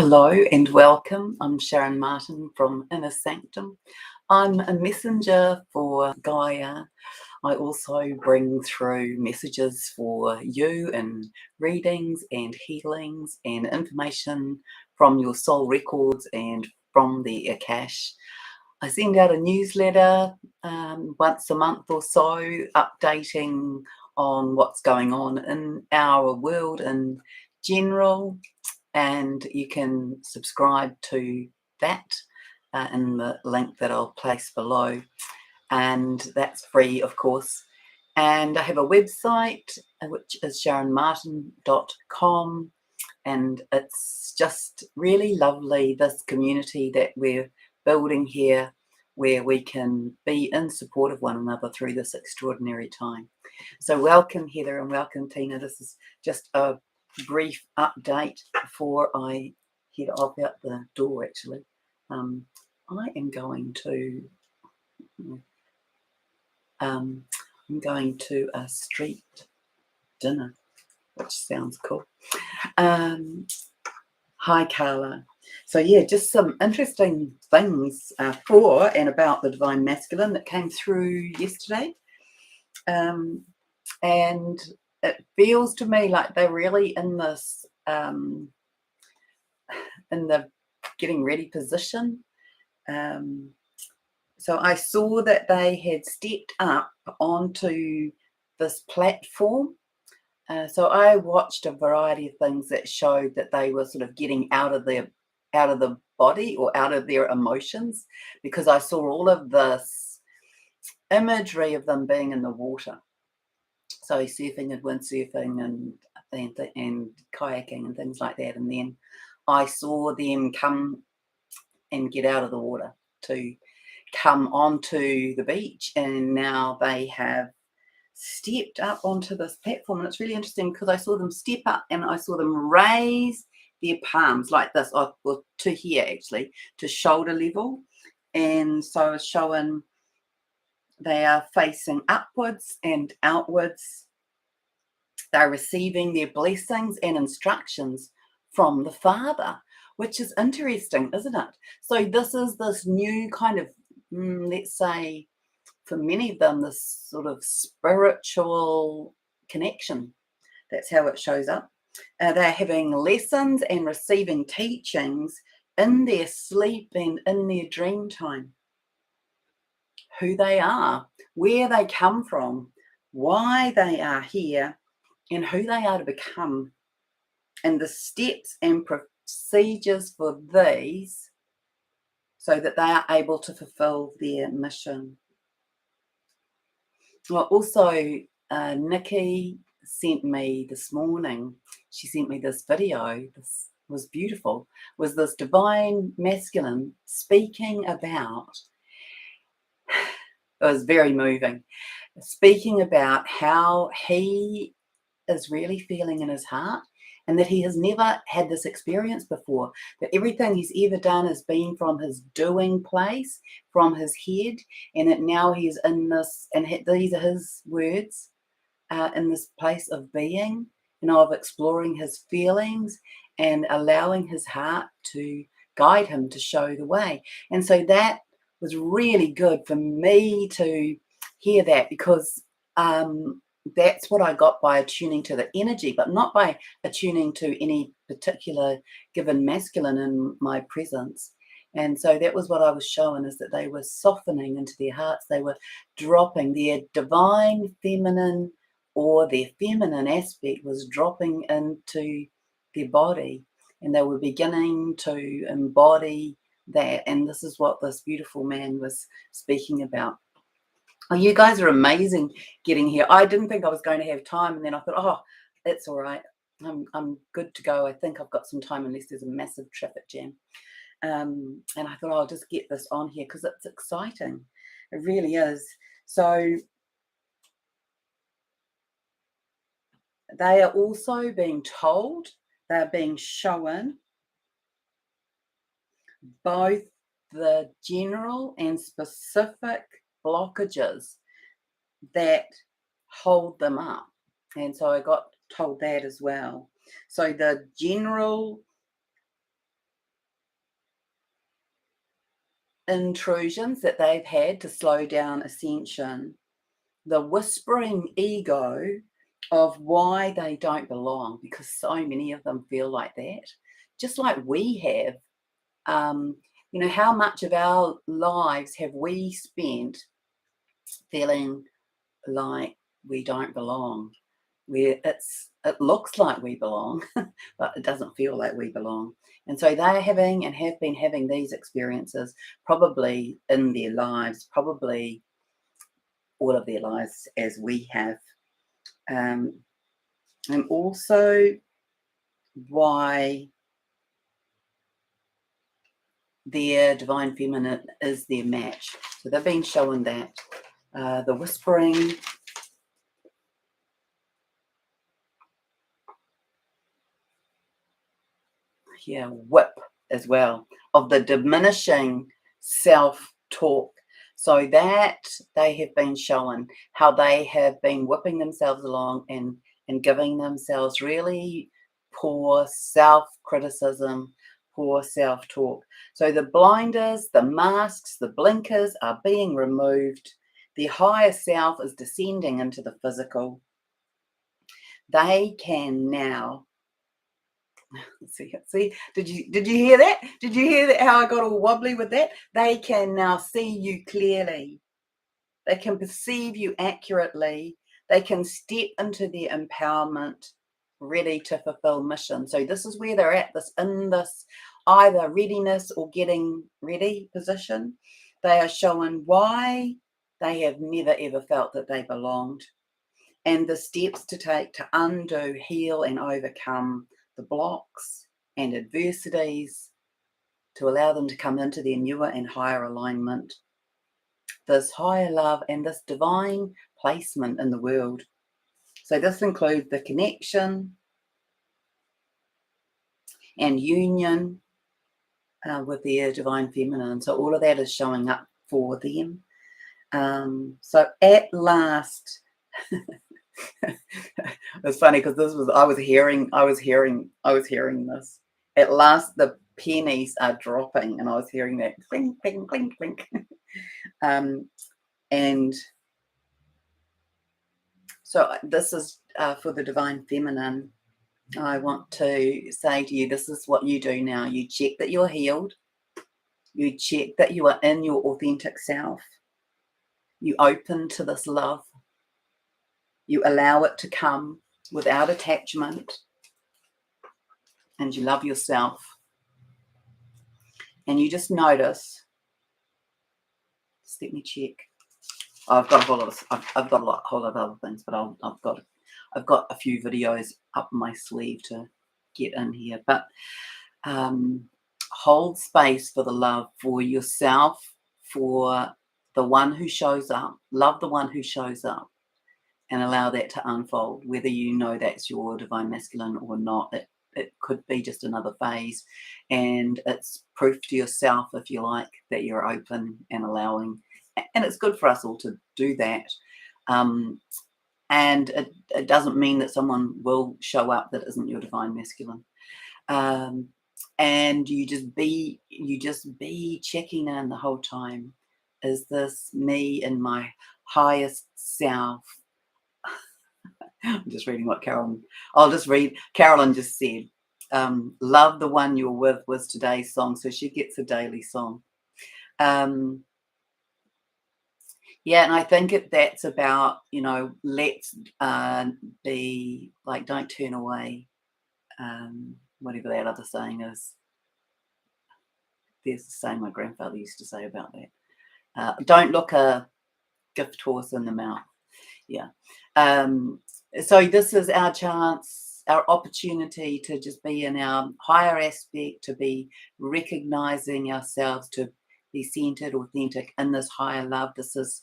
Hello and welcome. I'm Sharon Martin from Inner Sanctum. I'm a messenger for Gaia. I also bring through messages for you and readings and healings and information from your soul records and from the Akash. I send out a newsletter once a month or so, updating on what's going on in our world in general, and you can subscribe to that in the link that I'll place below, and that's free, of course. And I have a website which is sharonmartin.com, and it's just really lovely, this community that we're building here, where we can be in support of one another through this extraordinary time. So welcome, Heather, and welcome, Tina. This is just a brief update before I head off out the door. Actually, I am going to a street dinner, which sounds cool. Hi, Carla. So yeah, just some interesting things for and about the divine masculine that came through yesterday, and it feels to me like they're really in this in the getting ready position. So I saw that they had stepped up onto this platform. So I watched a variety of things that showed that they were sort of getting out of the body or out of their emotions, because I saw all of this imagery of them being in the water. So surfing and windsurfing and kayaking and things like that. And then I saw them come and get out of the water to come onto the beach, and now they have stepped up onto this platform. And it's really interesting because I saw them step up and I saw them raise their palms like this, or to here actually, to shoulder level. And so it's showing they are facing upwards and outwards. They're receiving their blessings and instructions from the Father, which is interesting, isn't it? So this is this new kind of, let's say, for many of them, this sort of spiritual connection. That's how it shows up. They're having lessons and receiving teachings in their sleep and in their dream time. Who they are, where they come from, why they are here, and who they are to become, and the steps and procedures for these, so that they are able to fulfill their mission. Well, also, Nikki sent me this morning, she sent me this video. This was beautiful. Was this divine masculine speaking about, it was very moving, speaking about how he is really feeling in his heart, and that he has never had this experience before, that everything he's ever done has been from his doing place, from his head, and that now he's in this, and these are his words, in this place of being, of exploring his feelings and allowing his heart to guide him, to show the way. And so that was really good for me to hear that, because that's what I got by attuning to the energy, but not by attuning to any particular given masculine in my presence. And so that was what I was showing, is that they were softening into their hearts. They were dropping their divine feminine, or their feminine aspect was dropping into their body, and they were beginning to embody that. And this is what this beautiful man was speaking about. Oh, you guys are amazing getting here. I didn't think I was going to have time, and then I thought, oh, it's all right. I'm good to go. I think I've got some time, unless there's a massive traffic jam. And I thought, I'll just get this on here because it's exciting. It really is. So they are also being told, they're being shown both the general and specific blockages that hold them up. And so I got told that as well. So the general intrusions that they've had to slow down ascension, the whispering ego of why they don't belong, because so many of them feel like that, just like we have. Um, how much of our lives have we spent feeling like we don't belong? Where it looks like we belong, but it doesn't feel like we belong. And so they're having and have been having these experiences probably in their lives, probably all of their lives as we have. And also why their divine feminine is their match. So they've been showing that. The whispering, whip as well, of the diminishing self-talk. So that they have been showing how they have been whipping themselves along and giving themselves really poor self-criticism, poor self-talk. So the blinders, the masks, the blinkers are being removed. The higher self is descending into the physical. They can now see, did you hear that? Did you hear that, how I got all wobbly with that? They can now see you clearly. They can perceive you accurately. They can step into their empowerment, ready to fulfill mission. So this is where they're at, in this either readiness or getting ready position. They are showing why they have never ever felt that they belonged, and the steps to take to undo, heal, and overcome the blocks and adversities to allow them to come into their newer and higher alignment, this higher love and this divine placement in the world. So this includes the connection and union with their divine feminine. So all of that is showing up for them. So at last, it's funny because I was hearing this. At last, the pennies are dropping, and I was hearing that clink, clink, clink, clink. And so this is for the divine feminine. I want to say to you, this is what you do now. You check that you're healed. You check that you are in your authentic self. You open to this love. You allow it to come without attachment. And you love yourself. And you just notice. Just let me check. I've got a whole lot of whole lot of other things, but I've got a few videos up my sleeve to get in here. But hold space for the love for yourself, for the one who shows up. Love the one who shows up, and allow that to unfold. Whether you know that's your divine masculine or not, it could be just another phase, and it's proof to yourself, if you like, that you're open and allowing. And it's good for us all to do that. And it doesn't mean that someone will show up that isn't your divine masculine. And you just be checking in the whole time. Is this me in my highest self? I'm just reading what Carolyn just said. Love the one you're with was today's song. So she gets a daily song. Yeah, and I think that's about, let's be like, don't turn away. Whatever that other saying is. There's the saying my grandfather used to say about that. Don't look a gift horse in the mouth. Yeah. So this is our chance, our opportunity to just be in our higher aspect, to be recognizing ourselves, to be centered, authentic in this higher love. This is,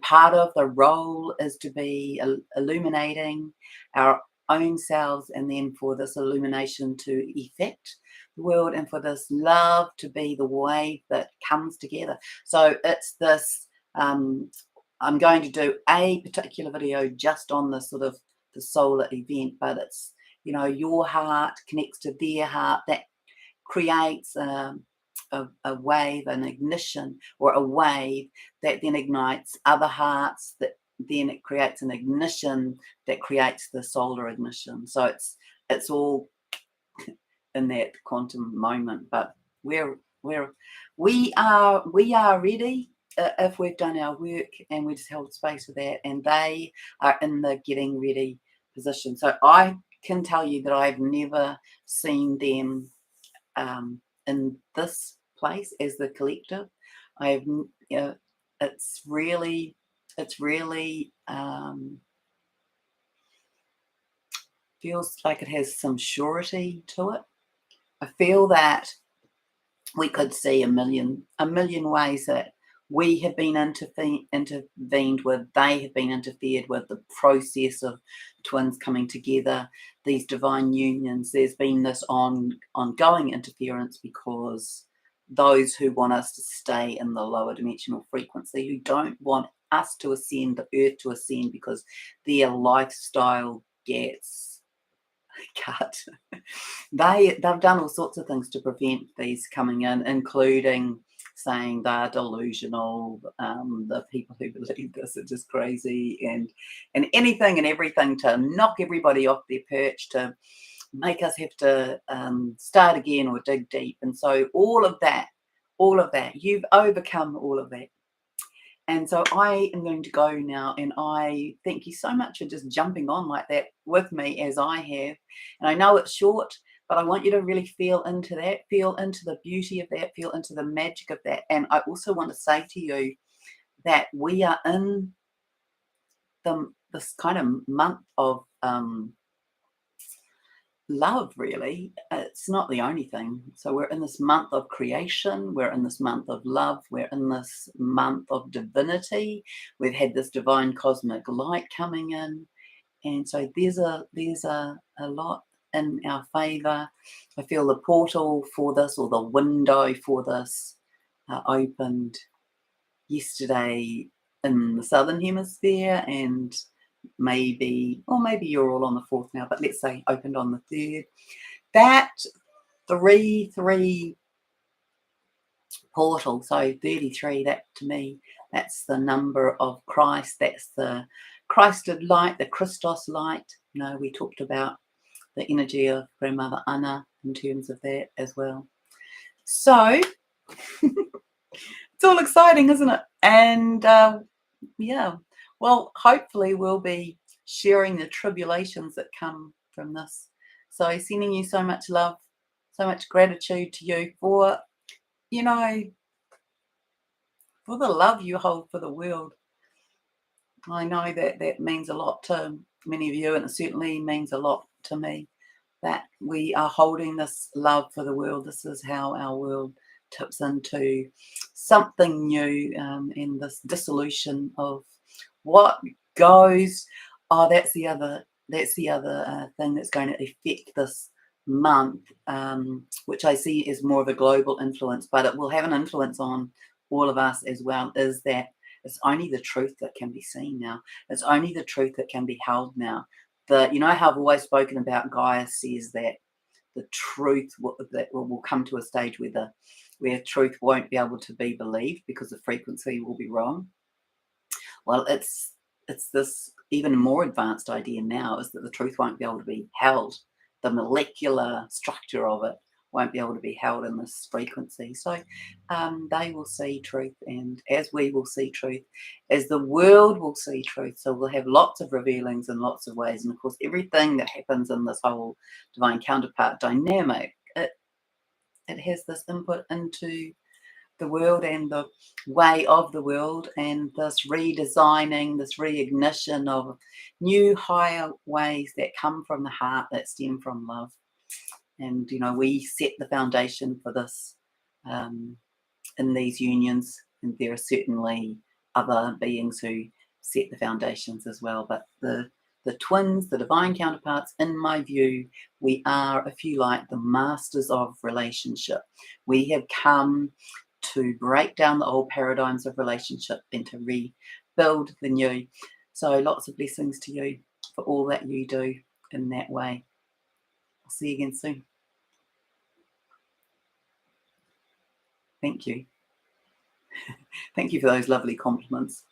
part of the role is to be illuminating our own selves, and then for this illumination to affect the world, and for this love to be the wave that comes together. So it's this, I'm going to do a particular video just on the sort of the solar event, but it's, your heart connects to their heart. That creates a wave, an ignition, or a wave that then ignites other hearts, that then it creates an ignition that creates the solar ignition. So it's all in that quantum moment. But we're we are ready if we've done our work and we just held space for that, and they are in the getting ready position. So I can tell you that I've never seen them in this place as the collective. I've, it's really feels like it has some surety to it. I feel that we could see a million ways that we have been intervened with, they have been interfered with, the process of twins coming together, these divine unions. There's been this ongoing interference because those who want us to stay in the lower dimensional frequency, who don't want us to ascend, the earth to ascend, because their lifestyle gets cut. They've done all sorts of things to prevent these coming in, including saying they're delusional. The people who believe this are just crazy, and anything and everything to knock everybody off their perch, to make us have to start again or dig deep. And so all of that, you've overcome all of that. And so I am going to go now, and I thank you so much for just jumping on like that with me as I have. And I know it's short, but I want you to really feel into that, feel into the beauty of that, feel into the magic of that. And I also want to say to you that we are in this kind of month of love, really. It's not the only thing. So we're in this month of creation, we're in this month of love, we're in this month of divinity. We've had this divine cosmic light coming in, and so there's a lot in our favor. I feel the portal for this, or the window for this, opened yesterday in the southern hemisphere, and maybe you're all on the 4th now, but let's say opened on the 3rd. That 3-3 portal, so 33, that to me, that's the number of Christ. That's the Christed light, the Christos light. You know, we talked about the energy of Grandmother Anna in terms of that as well. So it's all exciting, isn't it? And yeah, well, hopefully we'll be sharing the tribulations that come from this. So sending you so much love, so much gratitude to you for, you know, for the love you hold for the world. I know that that means a lot to many of you, and it certainly means a lot to me, that we are holding this love for the world. This is how our world tips into something new, in this dissolution of what goes. Oh, that's the other thing that's going to affect this month, which I see as more of a global influence, but it will have an influence on all of us as well, is that it's only the truth that can be seen now. It's only the truth that can be held now. You know how I've always spoken about, Gaia says that the truth will come to a stage where truth won't be able to be believed because the frequency will be wrong. Well, it's this even more advanced idea now, is that the truth won't be able to be held. The molecular structure of it won't be able to be held in this frequency. So they will see truth, and as we will see truth, as the world will see truth. So we'll have lots of revealings in lots of ways. And of course, everything that happens in this whole divine counterpart dynamic, it has this input into the world and the way of the world, and this redesigning, this reignition of new higher ways that come from the heart, that stem from love. And you know, we set the foundation for this in these unions, and there are certainly other beings who set the foundations as well. But the twins, the divine counterparts, in my view, we are, if you like, the masters of relationship. We have come to break down the old paradigms of relationship and to rebuild the new. So lots of blessings to you for all that you do in that way. I'll see you again soon. Thank you. Thank you for those lovely compliments.